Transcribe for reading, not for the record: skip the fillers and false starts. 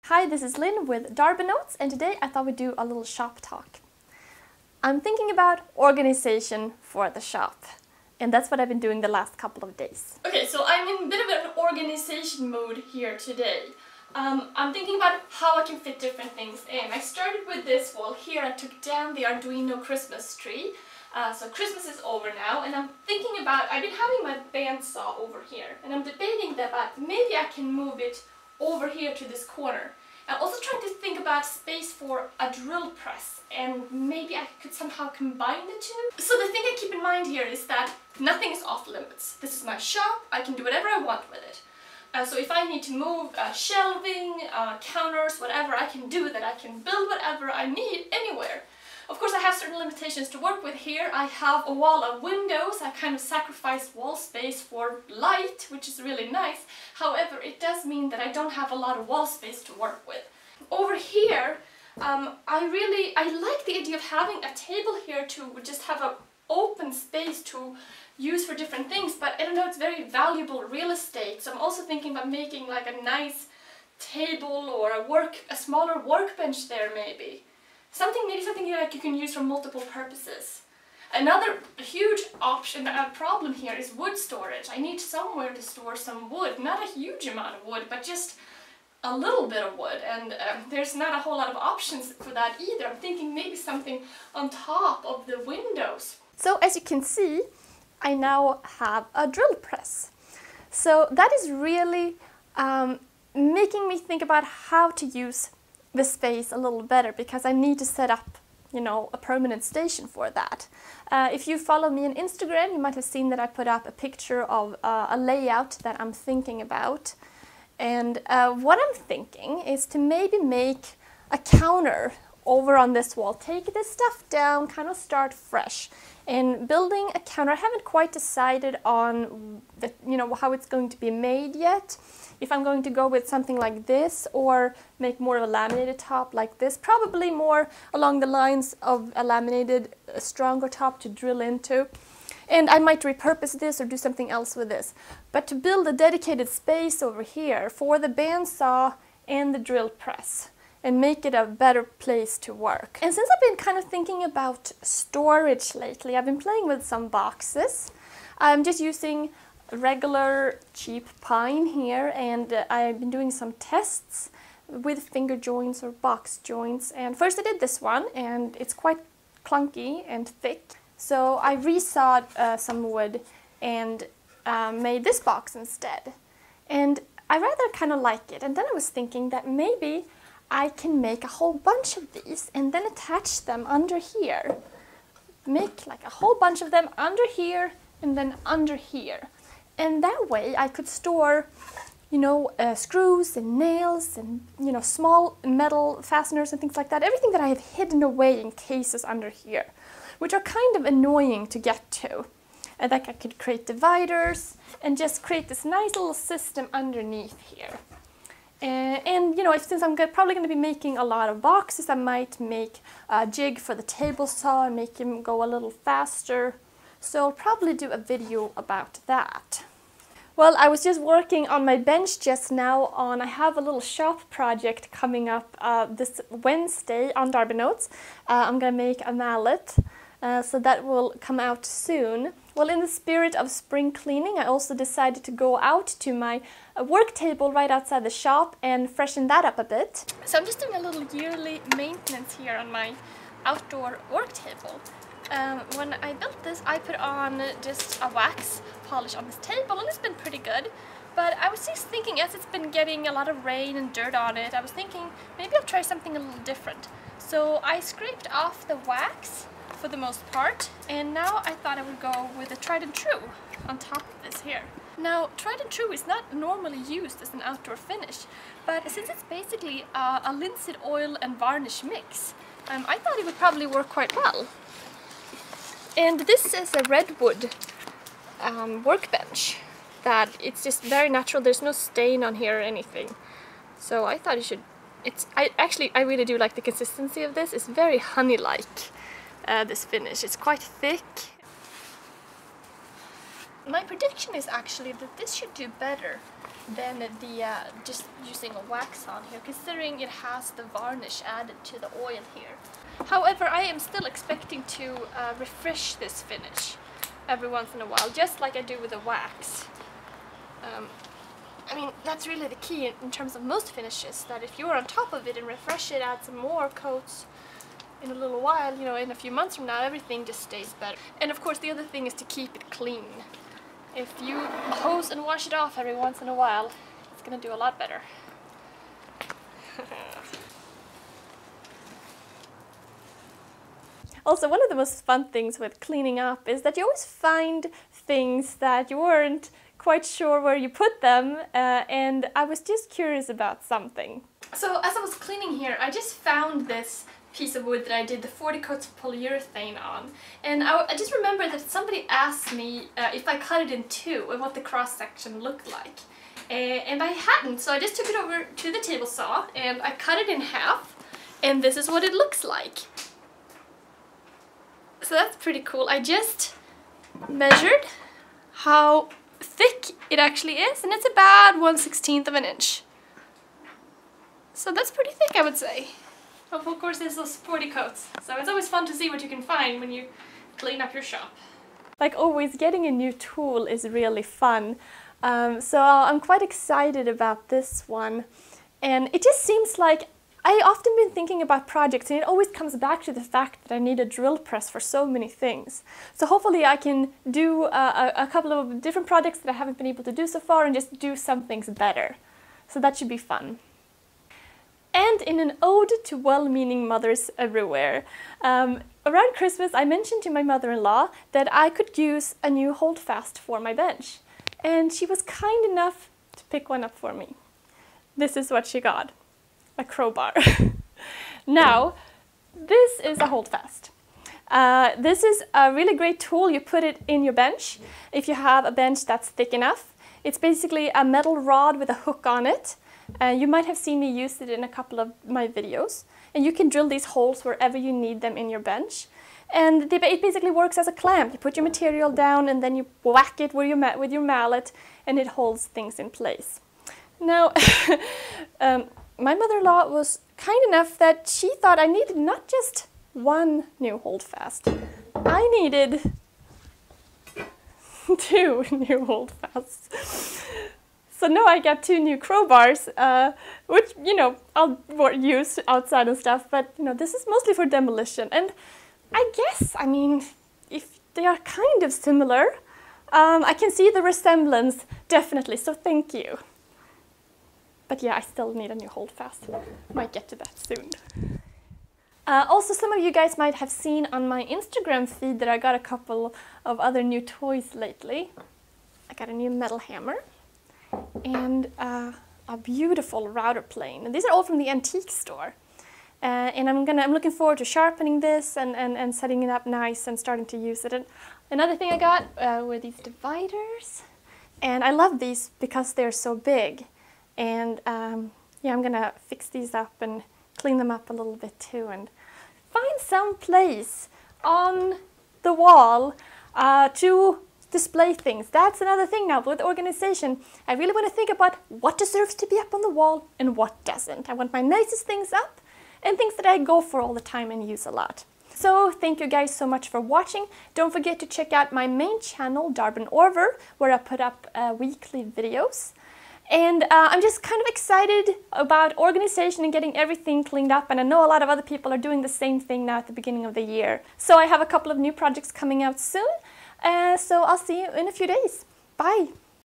Hi, this is Lynn with Darby Notes, and today I thought we'd do a little shop talk. I'm thinking about organization for the shop, and that's what I've been doing the last couple of days. Okay, so I'm in a bit of an organization mood here today. I'm thinking about how I can fit different things in. I started with this wall here. I took down the Arduino Christmas tree. So Christmas is over now, and I'm thinking about, I've been having my bandsaw over here, and I'm debating that maybe I can move it over here to this corner. I'm also trying to think about space for a drill press, and maybe I could somehow combine the two. So the thing I keep in mind here is that nothing is off limits. This is my shop, I can do whatever I want with it. So if I need to move shelving, counters, whatever, I can do that. I can build whatever I need anywhere. Of course, I have certain limitations to work with here. I have a wall of windows. I kind of sacrificed wall space for light, which is really nice. However, it does mean that I don't have a lot of wall space to work with. Over here, I like the idea of having a table here to just have an open space to use for different things, but I don't know, it's very valuable real estate. So I'm also thinking about making like a nice table or a smaller workbench there maybe. Maybe something like you can use for multiple purposes. Another huge problem here is wood storage. I need somewhere to store some wood, not a huge amount of wood, but just a little bit of wood, and there's not a whole lot of options for that either. I'm thinking maybe something on top of the windows. So as you can see, I now have a drill press. So that is really making me think about how to use the space a little better, because I need to set up, a permanent station for that. If you follow me on Instagram, you might have seen that I put up a picture of a layout that I'm thinking about. And what I'm thinking is to maybe make a counter over on this wall, take this stuff down, kind of start fresh. And building a counter, I haven't quite decided on how it's going to be made yet. If I'm going to go with something like this or make more of a laminated top like this, probably more along the lines of a laminated, stronger top to drill into. And I might repurpose this or do something else with this. But to build a dedicated space over here for the bandsaw and the drill press and make it a better place to work. And since I've been kind of thinking about storage lately, I've been playing with some boxes. I'm just using regular cheap pine here, and I've been doing some tests with finger joints or box joints. And first I did this one, and it's quite clunky and thick. So I resawed some wood and made this box instead. And I rather kind of like it. And then I was thinking that maybe I can make a whole bunch of these and then attach them under here. Make like a whole bunch of them under here and then under here. And that way I could store, screws and nails and, small metal fasteners and things like that. Everything that I have hidden away in cases under here, which are kind of annoying to get to. And like I could create dividers and just create this nice little system underneath here. And since I'm probably going to be making a lot of boxes, I might make a jig for the table saw and make him go a little faster. So I'll probably do a video about that. Well, I was just working on my bench just now I have a little shop project coming up this Wednesday on Darby Notes. I'm going to make a mallet, so that will come out soon. Well, in the spirit of spring cleaning, I also decided to go out to my work table right outside the shop and freshen that up a bit. So I'm just doing a little yearly maintenance here on my outdoor work table. When I built this, I put on just a wax polish on this table, and it's been pretty good. But I was just thinking, as it's been getting a lot of rain and dirt on it, I was thinking maybe I'll try something a little different. So I scraped off the wax for the most part, and now I thought I would go with a tried and true on top of this here. Now, tried and true is not normally used as an outdoor finish, but since it's basically a linseed oil and varnish mix, I thought it would probably work quite well. And this is a redwood workbench that it's just very natural. There's no stain on here or anything. So I thought you should. I really do like the consistency of this. It's very honey-like, this finish. It's quite thick. My prediction is actually that this should do better than the just using a wax on here, considering it has the varnish added to the oil here. However, I am still expecting to refresh this finish every once in a while, just like I do with the wax. I mean, that's really the key in terms of most finishes, that if you're on top of it and refresh it, add some more coats in a little while, you know, in a few months from now, everything just stays better. And of course, the other thing is to keep it clean. If you hose and wash it off every once in a while, it's gonna do a lot better. Also, one of the most fun things with cleaning up is that you always find things that you weren't quite sure where you put them, and I was just curious about something. So as I was cleaning here, I just found this piece of wood that I did the 40 coats of polyurethane on, and I just remembered that somebody asked me if I cut it in two and what the cross section looked like, and I hadn't, so I just took it over to the table saw and I cut it in half, and this is what it looks like. So that's pretty cool. I just measured how thick it actually is, and it's about 1/16 of an inch. So that's pretty thick, I would say. Of course, there's those 40 coats, so it's always fun to see what you can find when you clean up your shop. Like always, getting a new tool is really fun. So I'm quite excited about this one, and it just seems like I often been thinking about projects, and it always comes back to the fact that I need a drill press for so many things. So hopefully I can do a couple of different projects that I haven't been able to do so far and just do some things better. So that should be fun. And in an ode to well-meaning mothers everywhere, around Christmas I mentioned to my mother-in-law that I could use a new holdfast for my bench. And she was kind enough to pick one up for me. This is what she got. A crowbar. Now, this is a holdfast. This is a really great tool. You put it in your bench if you have a bench that's thick enough. It's basically a metal rod with a hook on it. You might have seen me use it in a couple of my videos. And you can drill these holes wherever you need them in your bench. And it basically works as a clamp. You put your material down and then you whack it with your mallet, and it holds things in place. Now, my mother-in-law was kind enough that she thought I needed not just one new holdfast. I needed 2 new holdfasts. So now I got 2 new crowbars, which, you know, I'll use outside and stuff, but, you know, this is mostly for demolition. And I guess, I mean, if they are kind of similar, I can see the resemblance, definitely, so thank you. But yeah, I still need a new holdfast. Might get to that soon. Also, some of you guys might have seen on my Instagram feed that I got a couple of other new toys lately. I got a new metal hammer and a beautiful router plane. And these are all from the antique store. And I'm looking forward to sharpening this and setting it up nice and starting to use it. And another thing I got were these dividers. And I love these because they're so big. And yeah, I'm gonna fix these up and clean them up a little bit too, and find some place on the wall to display things. That's another thing now with organization. I really want to think about what deserves to be up on the wall and what doesn't. I want my nicest things up and things that I go for all the time and use a lot. So thank you guys so much for watching. Don't forget to check out my main channel, Darben Orver, where I put up weekly videos. And I'm just kind of excited about organization and getting everything cleaned up, and I know a lot of other people are doing the same thing now at the beginning of the year. So I have a couple of new projects coming out soon, so I'll see you in a few days. Bye!